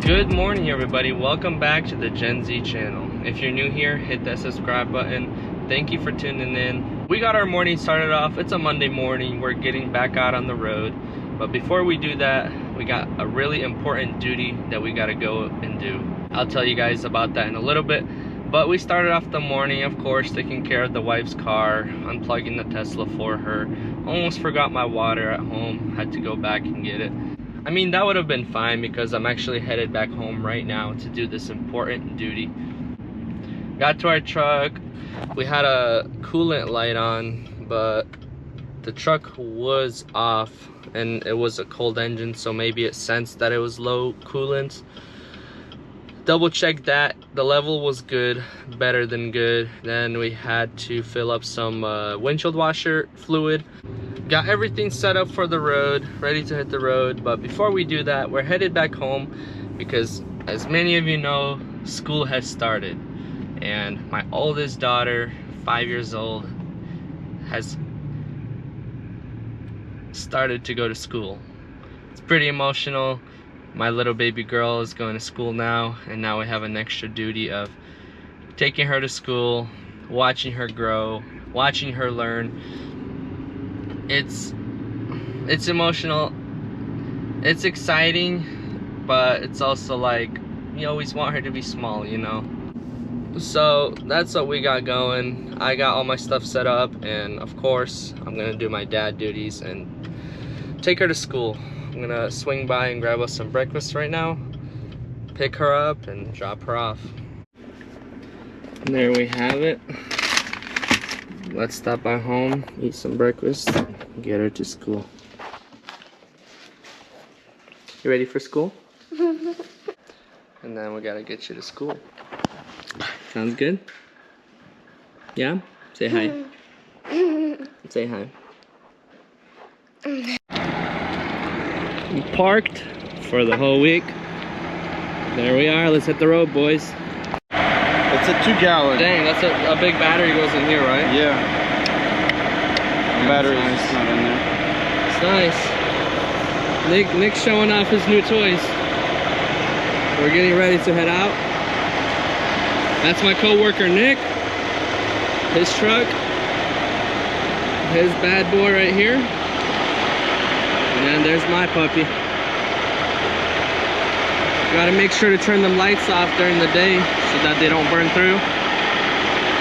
Good morning, everybody. Welcome back to the Gen Z channel. If you're new here, hit that subscribe button. Thank you for tuning in. We got our morning started off. It's a Monday morning. We're getting back out on the road. But before we do that, we got a really important duty that we got to go and do. I'll tell you guys about that in a little bit. But we started off the morning, of course, taking care of the wife's car, unplugging the Tesla for her. Almost forgot my water at home. Had to go back and get it. I mean, that would have been fine because I'm actually headed back home right now to do this important duty. Got to our truck. We had a coolant light on, but the truck was off and it was a cold engine, so maybe it sensed that it was low coolant. Double checked that. The level was good, better than good. Then we had to fill up some windshield washer fluid. Got everything set up for the road, ready to hit the road. But before we do that, we're headed back home because, as many of you know, school has started. And my oldest daughter, 5 years old, has started to go to school. It's pretty emotional. My little baby girl is going to school now, and now we have an extra duty of taking her to school, watching her grow, watching her learn. It's emotional, it's exciting, but it's also like, you always want her to be small, you know? So that's what we got going. I got all my stuff set up, and of course, I'm gonna do my dad duties and take her to school. I'm gonna swing by and grab us some breakfast right now, pick her up and drop her off. And there we have it. Let's stop by home, eat some breakfast, and get her to school. You ready for school? And then we gotta get you to school. Sounds good? Yeah? Say hi. Say hi. We parked for the whole week. There we are. Let's hit the road, boys. It's a 2-gallon. Dang, that's a big battery goes in here, right? Yeah. The battery is Nice. not in there. It's nice. Nick's showing off his new toys. We're getting ready to head out. That's my co-worker Nick. His truck. His bad boy right here. And there's my puppy. Gotta make sure to turn them lights off during the day so that they don't burn through.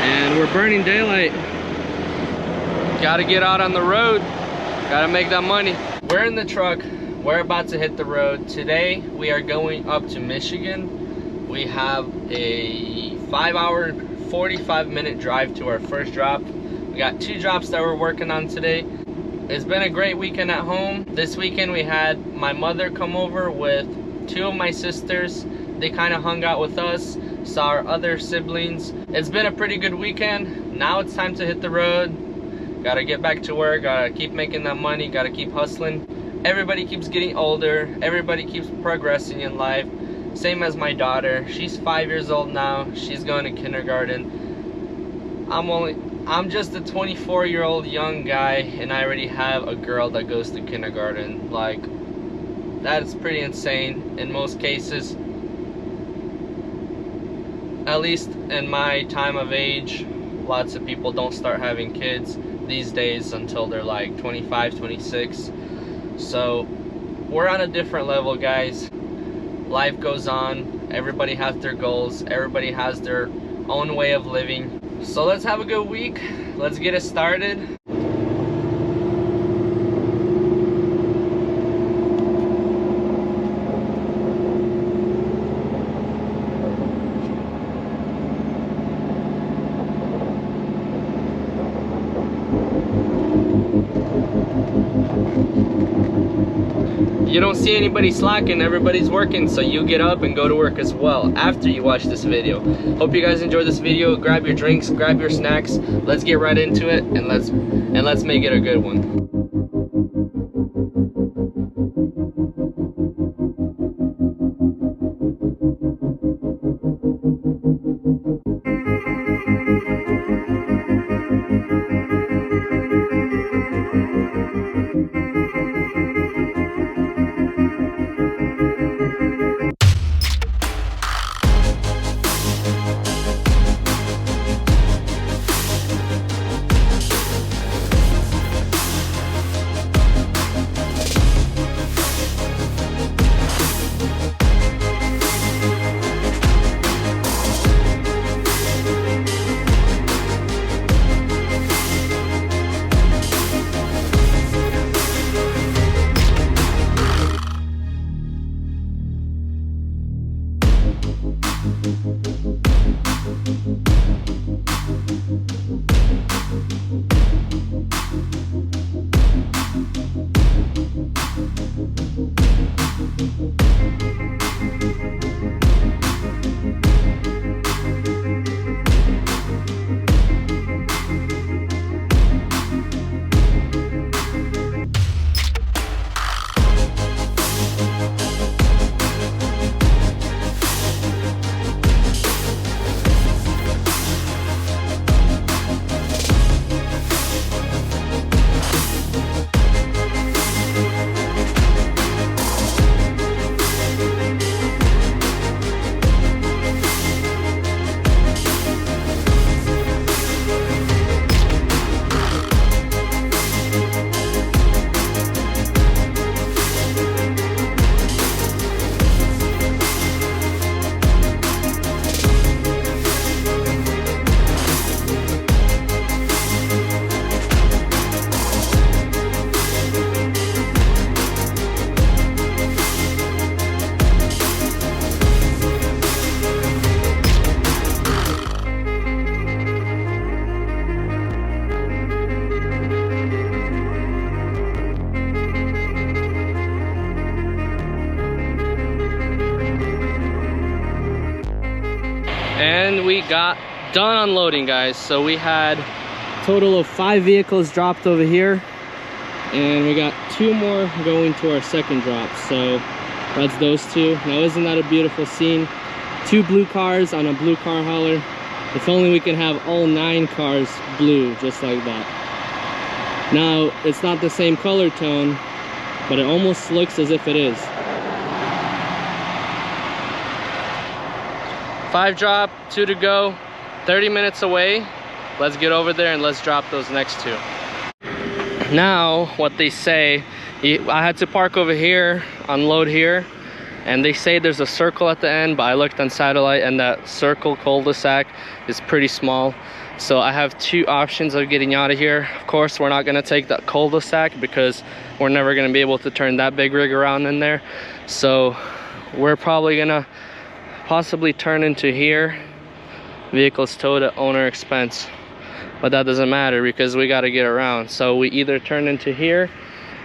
And we're burning daylight. Gotta get out on the road. Gotta make that money. We're in the truck. We're about to hit the road. Today we are going up to Michigan. We have a 5-hour, 45-minute drive to our first drop. We got 2 drops that we're working on today. It's been a great weekend at home. This weekend we had my mother come over with 2 of my sisters. They kind of hung out with us, saw our other siblings. It's been a pretty good weekend. Now it's time to hit the road. Gotta get back to work, gotta keep making that money, gotta keep hustling. Everybody keeps getting older, everybody keeps progressing in life. Same as my daughter. She's 5 years old now. She's going to kindergarten. I'm just a 24-year-old young guy, and I already have a girl that goes to kindergarten. Like, that's pretty insane in most cases. At least in my time of age, lots of people don't start having kids these days until they're like 25, 26. So we're on a different level, guys. Life goes on. Everybody has their goals. Everybody has their own way of living. So let's have a good week. Let's get it started. You don't see anybody slacking, everybody's working, so you get up and go to work as well after you watch this video. Hope you guys enjoyed this video. Grab your drinks, grab your snacks. Let's get right into it, and let's make it a good one. And we got done unloading, guys. So we had a total of 5 vehicles dropped over here, and we got 2 more going to our second drop. So that's those 2. Now isn't that a beautiful scene? 2 blue cars on a blue Carhauler. If only we can have all 9 cars blue, just like that. Now it's not the same color tone, but it almost looks as if it is. 5 drop, 2 to go, 30 minutes away. Let's get over there and let's drop those next 2. Now, what they say, I had to park over here, unload here, and they say there's a circle at the end, but I looked on satellite and that circle cul-de-sac is pretty small. So I have 2 options of getting out of here. Of course, we're not gonna take that cul-de-sac because we're never gonna be able to turn that big rig around in there. So we're probably gonna possibly turn into here. Vehicles towed at owner expense, but that doesn't matter because we got to get around. So we either turn into here,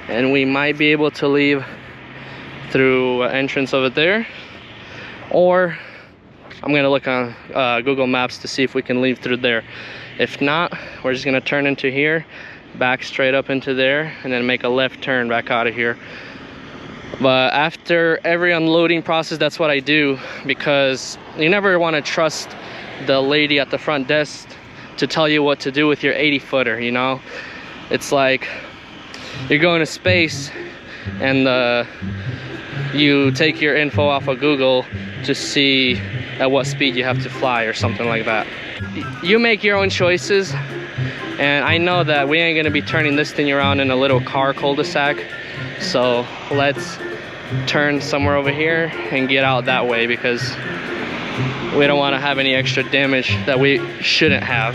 and we might be able to leave through entrance over there, or I'm gonna look on Google Maps to see if we can leave through there. If not, we're just gonna turn into here, back straight up into there, and then make a left turn back out of here. But after every unloading process, that's what I do, because you never want to trust the lady at the front desk to tell you what to do with your 80-footer, you know? It's like you're going to space and you take your info off of Google to see at what speed you have to fly or something like that. You make your own choices, and I know that we ain't gonna be turning this thing around in a little car cul-de-sac. So let's turn somewhere over here and get out that way, because we don't want to have any extra damage that we shouldn't have.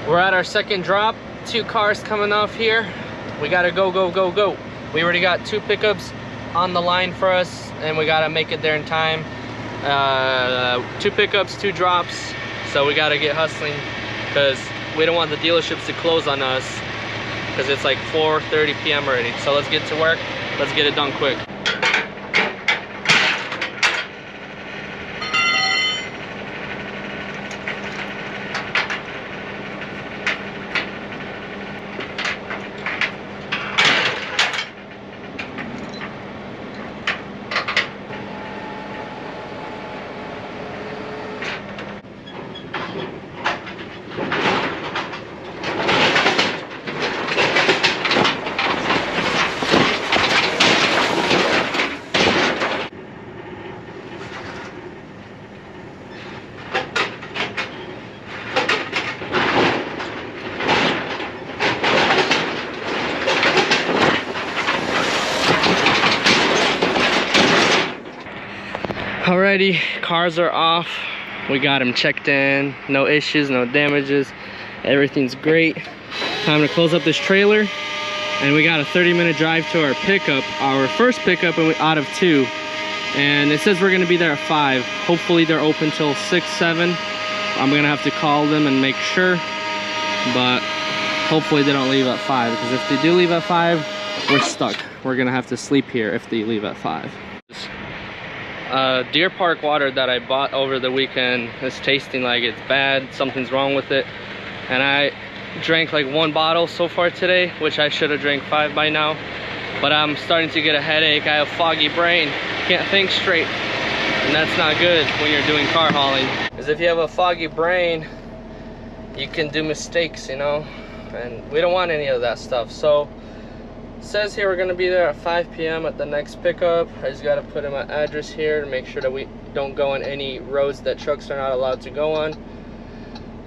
We're at our second drop. 2 cars coming off here. We gotta go, go, go, go. We already got 2 pickups on the line for us, and we gotta make it there in time. 2 pickups, 2 drops. So we gotta get hustling, because we don't want the dealerships to close on us, because it's like 4:30 p.m. already. So let's get to work. Let's get it done quick. Alrighty, cars are off. We got them checked in, no issues, no damages, everything's great. Time to close up this trailer, and we got a 30-minute drive to our pickup, our first pickup out of 2, and it says we're gonna be there at 5. Hopefully they're open till 6, 7. I'm gonna have to call them and make sure, but hopefully they don't leave at 5, because if they do leave at 5, we're stuck. We're gonna have to sleep here if they leave at 5. Deer Park water that I bought over the weekend is tasting like it's bad. Something's wrong with it, and I drank like 1 bottle so far today, which I should have drank 5 by now. But I'm starting to get a headache. I have foggy brain, can't think straight, and that's not good when you're doing car hauling. Because if you have a foggy brain, you can do mistakes, you know, and we don't want any of that stuff. So it says here we're gonna be there at 5 p.m. at the next pickup. I just gotta put in my address here to make sure that we don't go on any roads that trucks are not allowed to go on.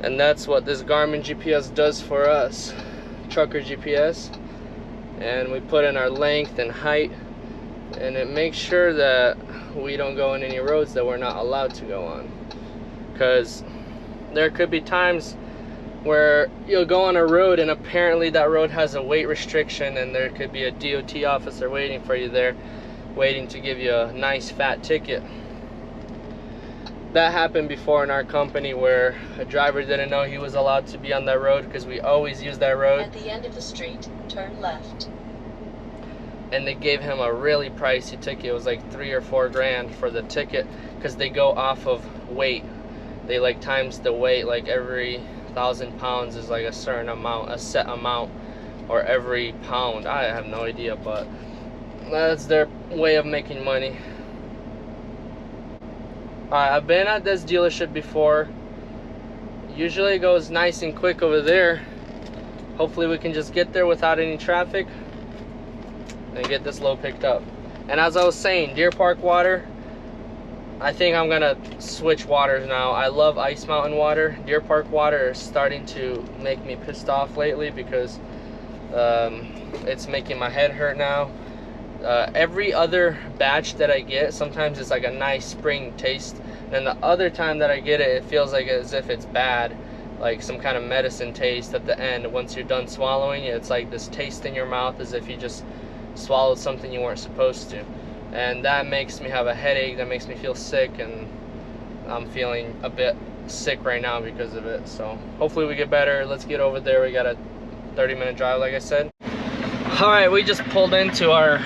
And that's what this Garmin GPS does for us, trucker GPS. And we put in our length and height, and it makes sure that we don't go on any roads that we're not allowed to go on. Because there could be times where you'll go on a road and apparently that road has a weight restriction, and there could be a DOT officer waiting for you there, waiting to give you a nice fat ticket. That happened before in our company, where a driver didn't know he was allowed to be on that road, because we always use that road. At the end of the street, turn left. And they gave him a really pricey ticket. It was like 3 or 4 grand for the ticket, because they go off of weight. They like times the weight, like every 1,000 pounds is like a certain amount, a set amount, or every pound. I have no idea, but that's their way of making money. Alright, I've been at this dealership before. Usually it goes nice and quick over there. Hopefully we can just get there without any traffic and get this load picked up. And as I was saying, Deer Park water, I think I'm gonna switch waters now. I love Ice Mountain water. Deer Park water is starting to make me pissed off lately, because it's making my head hurt now. Every other batch that I get, sometimes it's like a nice spring taste, and then the other time that I get it, it feels like as if it's bad, like some kind of medicine taste at the end. Once you're done swallowing it, it's like this taste in your mouth as if you just swallowed something you weren't supposed to. And that makes me have a headache, that makes me feel sick, and I'm feeling a bit sick right now because of it. So hopefully we get better. Let's get over there. We got a 30-minute drive, like I said. Alright, we just pulled into our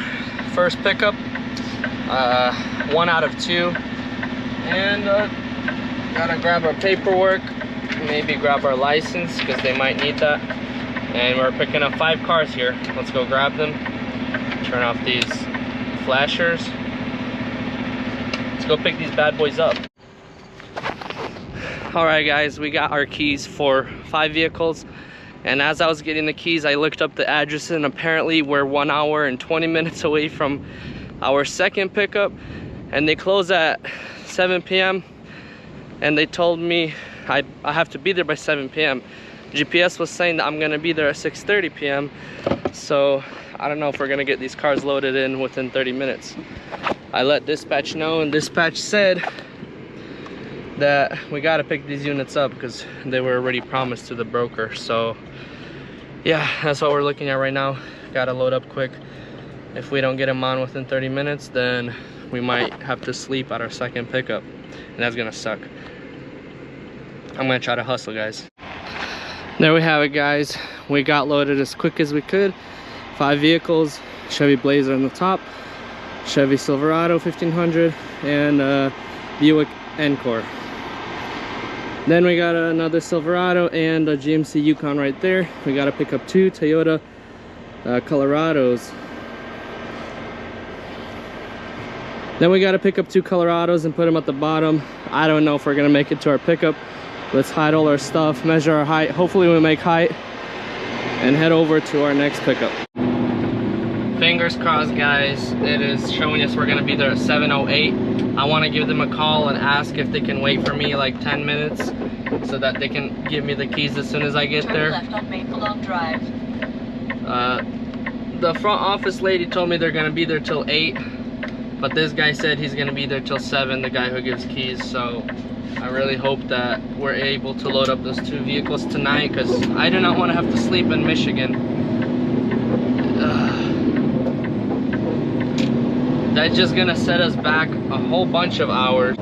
first pickup, 1 out of 2, and gotta grab our paperwork, maybe grab our license, because they might need that. And we're picking up 5 cars here. Let's go grab them, turn off these flashers. Let's go pick these bad boys up. Alright guys, we got our keys for 5 vehicles. And as I was getting the keys, I looked up the address, and apparently we're 1 hour and 20 minutes away from our second pickup, and they close at 7 p.m. and they told me I have to be there by 7 p.m. GPS was saying that I'm gonna be there at 6:30 p.m. So I don't know if we're gonna get these cars loaded in within 30 minutes. I let dispatch know, and dispatch said that we got to pick these units up because they were already promised to the broker. So yeah, that's what we're looking at right now. Got to load up quick. If we don't get them on within 30 minutes, then we might have to sleep at our second pickup, and that's gonna suck. I'm gonna try to hustle, guys. There we have it, guys. We got loaded as quick as we could. 5 vehicles, Chevy Blazer on the top, Chevy Silverado 1500, and Buick Encore. Then we got another Silverado and a GMC Yukon right there. We got to pick up 2 Toyota Colorados. Then we got to pick up 2 Colorados and put them at the bottom. I don't know if we're gonna make it to our pickup. Let's hide all our stuff, measure our height. Hopefully we make height and head over to our next pickup. Fingers crossed, guys. It is showing us we're gonna be there at 7:08. I want to give them a call and ask if they can wait for me like 10 minutes so that they can give me the keys as soon as I get there. Turn left on Maple Oak Drive. The front office lady told me they're gonna be there till 8. But this guy said he's gonna be there till 7, the guy who gives keys. So I really hope that we're able to load up those 2 vehicles tonight, because I do not want to have to sleep in Michigan. That's just gonna set us back a whole bunch of hours.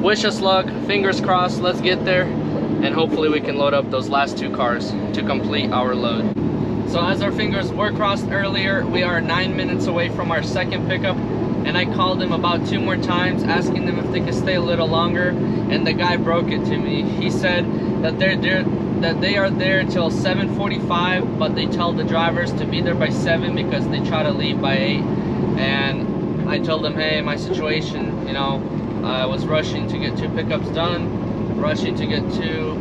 Wish us luck, fingers crossed, let's get there, and hopefully we can load up those last 2 cars to complete our load. So as our fingers were crossed earlier, we are 9 minutes away from our second pickup, and I called them about 2 more times asking them if they could stay a little longer, and the guy broke it to me. He said that they are there till 7:45, but they tell the drivers to be there by 7 because they try to leave by 8. And I told them, hey, my situation, you know, I was rushing to get 2 pickups done, rushing to get 2.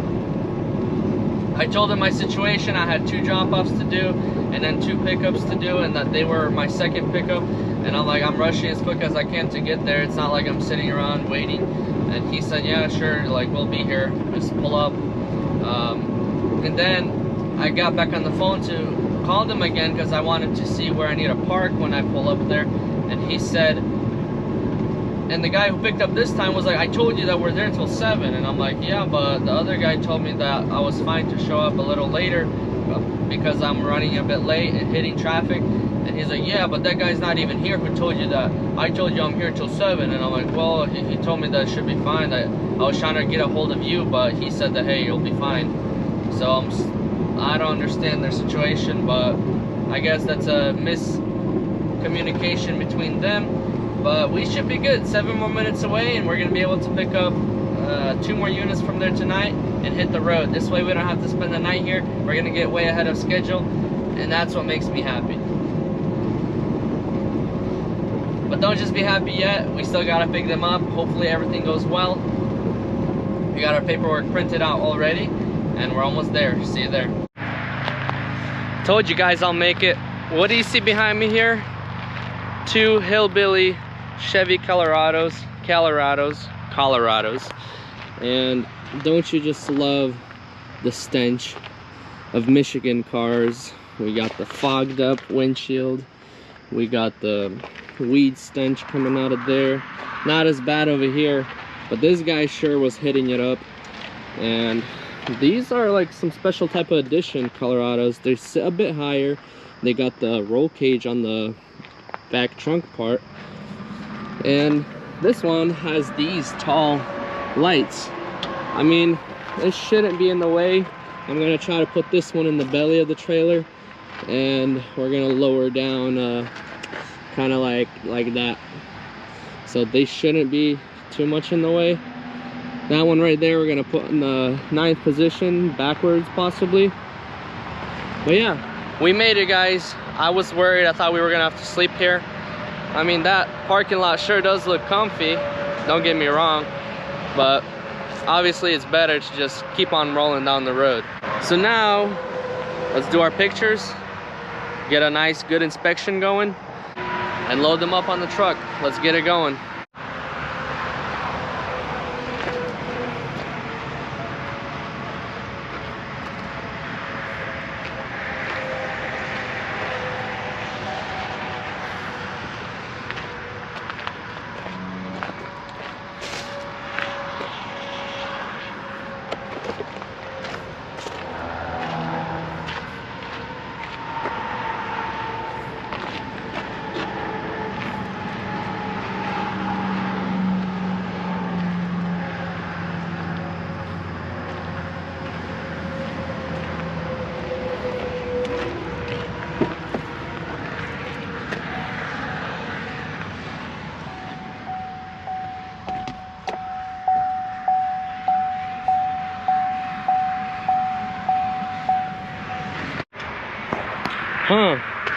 I told them my situation, I had 2 drop-offs to do and then 2 pickups to do, and that they were my second pickup. And I'm like, I'm rushing as quick as I can to get there. It's not like I'm sitting around waiting. And he said, yeah, sure, like, we'll be here, just pull up. And then I got back on the phone to call them again because I wanted to see where I need to park when I pull up there. And he said, and the guy who picked up this time was like, I told you that we're there till 7. And I'm like, yeah, but the other guy told me that I was fine to show up a little later because I'm running a bit late and hitting traffic. And he's like, yeah, but that guy's not even here who told you that. I told you I'm here till 7. And I'm like, well, he told me that it should be fine. That I was trying to get a hold of you, but he said that, hey, you'll be fine. So I don't understand their situation, but I guess that's a miscommunication between them. But we should be good. 7 more minutes away, and we're gonna be able to pick up 2 more units from there tonight and hit the road. This way we don't have to spend the night here. We're gonna get way ahead of schedule, and that's what makes me happy. But don't just be happy yet. We still gotta pick them up. Hopefully everything goes well. We got our paperwork printed out already, and we're almost there. See you there. Told you guys I'll make it. What do you see behind me here? 2 hillbilly Chevy Colorados. And don't you just love the stench of Michigan cars? We got the fogged up windshield. We got the weed stench coming out of there. Not as bad over here, but this guy sure was hitting it up. And these are like some special type of edition Colorados. They're a bit higher. They got the roll cage on the back trunk part, and this one has these tall lights. I mean, this shouldn't be in the way. I'm gonna try to put this one in the belly of the trailer, and we're gonna lower down kind of like that, so they shouldn't be too much in the way. That one right there we're gonna put in the 9th position, backwards possibly. But yeah, we made it, guys. I was worried. I thought we were gonna have to sleep here. I mean, that parking lot sure does look comfy, don't get me wrong, but obviously it's better to just keep on rolling down the road. So now let's do our pictures, get a nice good inspection going, and load them up on the truck. Let's get it going.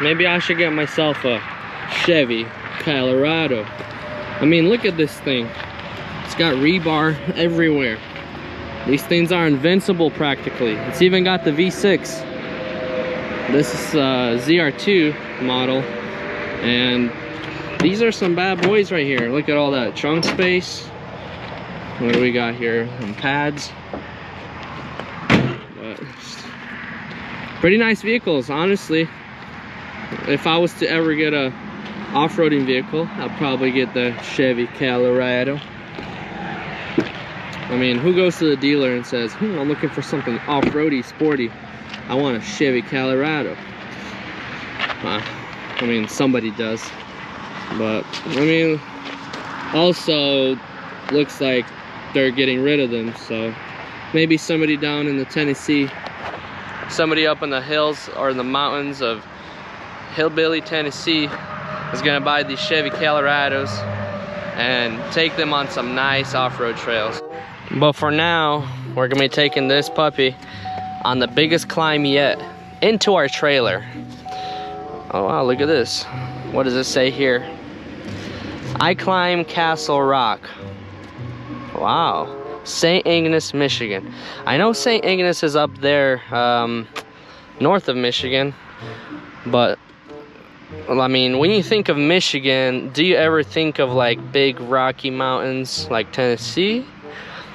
Maybe I should get myself a Chevy Colorado. I mean, look at this thing. It's got rebar everywhere. These things are invincible practically. It's even got the V6. This is a ZR2 model. And these are some bad boys right here. Look at all that trunk space. What do we got here? Some pads. But pretty nice vehicles, honestly. If I was to ever get a off-roading vehicle, I'll probably get the Chevy Colorado. I mean, who goes to the dealer and says, I'm looking for something off-roady, sporty. I want a Chevy Colorado. I mean, somebody does. But, I mean, also looks like they're getting rid of them. So, maybe somebody down in the Tennessee, somebody up in the hills or in the mountains of hillbilly Tennessee is gonna buy these Chevy Colorados and take them on some nice off-road trails. But for now, we're gonna be taking this puppy on the biggest climb yet into our trailer. Oh wow, look at this. What does it say here? I climb Castle Rock. Wow. St. Ignace, Michigan. I know St. Ignace is up there north of Michigan, but I mean, when you think of Michigan, do you ever think of like big rocky mountains like Tennessee?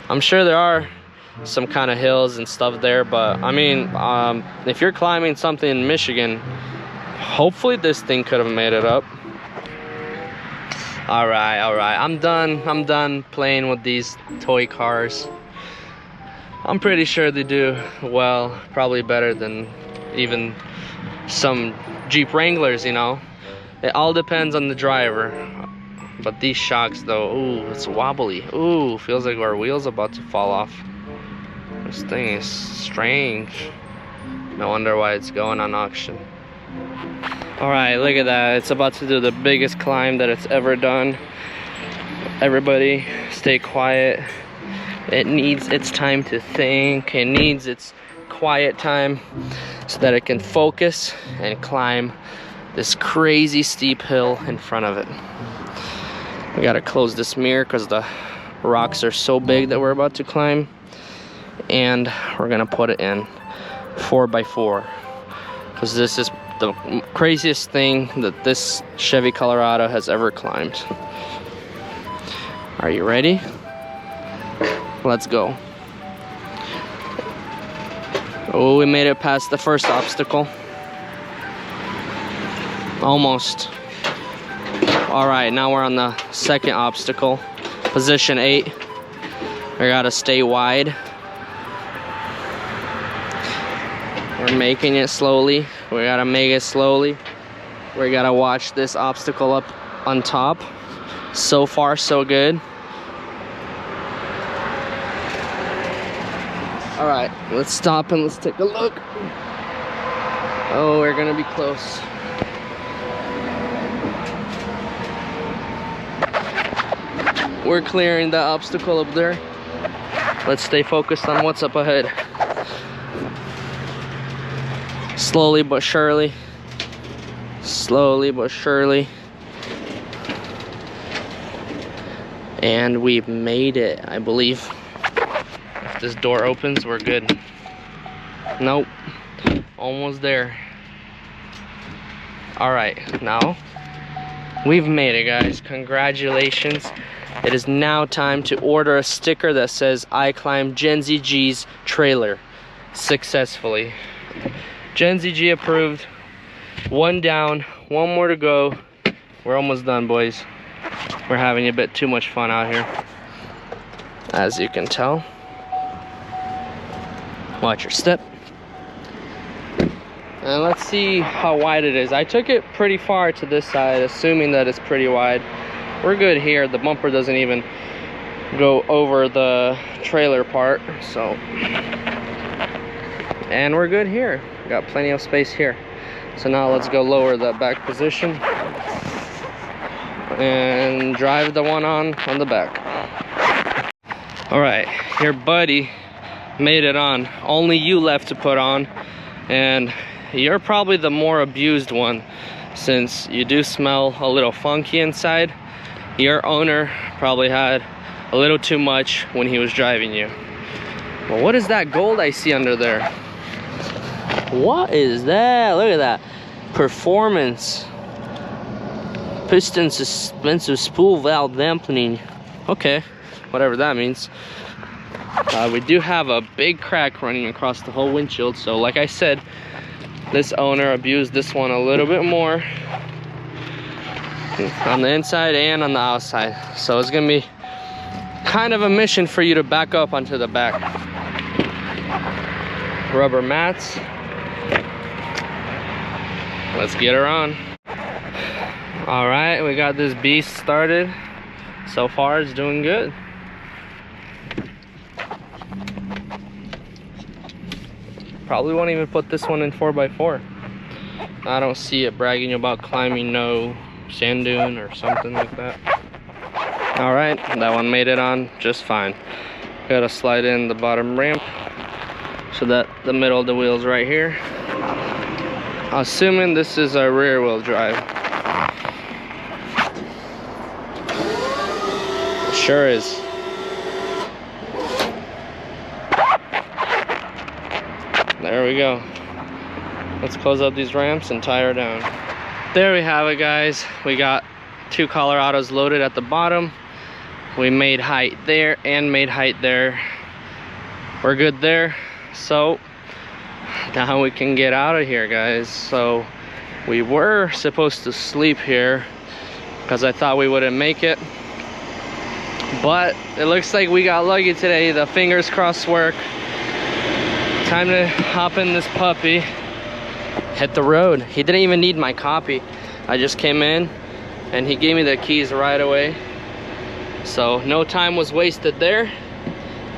I'm sure there are some kind of hills and stuff there, but I mean, if you're climbing something in Michigan, hopefully this thing could have made it up. All right, I'm done playing with these toy cars. I'm pretty sure they do well, probably better than even some Jeep Wranglers, you know. It all depends on the driver. But these shocks though, ooh, it's wobbly. Ooh, feels like our wheel's about to fall off. This thing is strange. No wonder why it's going on auction. Alright, look at that. It's about to do the biggest climb that it's ever done. Everybody stay quiet. It needs its time to think. It needs its quiet time so that it can focus and climb this crazy steep hill in front of it. We gotta close this mirror because the rocks are so big that we're about to climb. And we're gonna put it in 4x4 because this is the craziest thing that this Chevy Colorado has ever climbed. Are you ready? Let's go. Oh, we made it past the first obstacle. Almost. All right, now we're on the second obstacle. Position 8. We gotta stay wide. We're making it slowly. We gotta make it slowly. We gotta watch this obstacle up on top. So far, so good. All right, let's stop and let's take a look. Oh, we're gonna be close. We're clearing that obstacle up there. Let's stay focused on what's up ahead. Slowly but surely. Slowly but surely. And we've made it, I believe. If this door opens, we're good. Nope. Almost there. Alright, now we've made it, guys. Congratulations. It is now time to order a sticker that says I climbed Gen Z G's trailer successfully. Gen Z G approved. One down, one more to go. We're almost done, boys. We're having a bit too much fun out here, as you can tell. Watch your step. And let's see how wide it is. I took it pretty far to this side, assuming that it's pretty wide. We're good here. The bumper doesn't even go over the trailer part, so. And we're good here. Got plenty of space here. So now let's go lower the back position and drive the one on the back. All right, your buddy made it on. Only you left to put on, and you're probably the more abused one since you do smell a little funky inside. Your owner probably had a little too much when he was driving you. Well, what is that gold I see under there? What is that? Look at that. Performance. Piston suspensive spool valve dampening. Okay, whatever that means. We do have a big crack running across the whole windshield. So like I said, this owner abused this one a little bit more. on the inside and on the outside. So it's gonna be kind of a mission for you to back up onto the back. Rubber mats. Let's get her on. All right, we got this beast started. So far it's doing good. Probably won't even put this one in 4x4. I don't see it bragging about climbing no sand dune or something like that. All right, that one made it on just fine. Gotta slide in the bottom ramp so that the middle of the wheel's right here. Assuming this is a rear wheel drive. It sure is. There we go. Let's close up these ramps and tie her down. There we have it, guys. We got 2 Colorados loaded at the bottom. We made height there and made height there. We're good there. So now we can get out of here, guys. So we were supposed to sleep here because I thought we wouldn't make it, but it looks like we got lucky today. The fingers crossed work. Time to hop in this puppy, hit the road. He didn't even need my copy. I just came in and he gave me the keys right away. So no time was wasted there.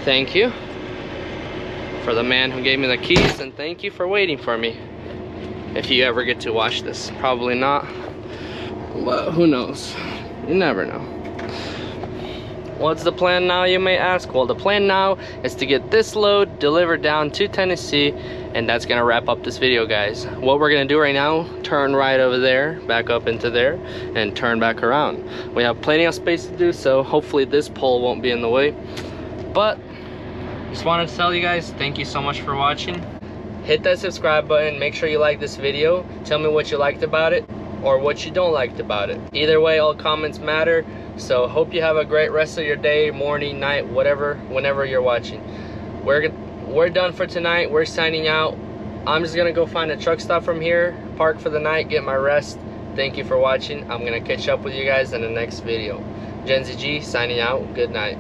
Thank you for the man who gave me the keys, and thank you for waiting for me. If you ever get to watch this, probably not, but who knows? You never know. What's the plan now, you may ask? Well, the plan now is to get this load delivered down to Tennessee, and that's gonna wrap up this video, guys. What we're gonna do right now, turn right over there, back up into there, and turn back around. We have plenty of space to do, so hopefully this pole won't be in the way. But just wanted to tell you guys, thank you so much for watching. Hit that subscribe button, make sure you like this video. Tell me what you liked about it or what you don't like about it. Either way, all comments matter. So hope you have a great rest of your day, morning, night, whatever, whenever you're watching. We're done for tonight. We're signing out. I'm just gonna go find a truck stop from here, park for the night, get my rest. Thank you for watching. I'm gonna catch up with you guys in the next video. Gen Z G signing out. Good night.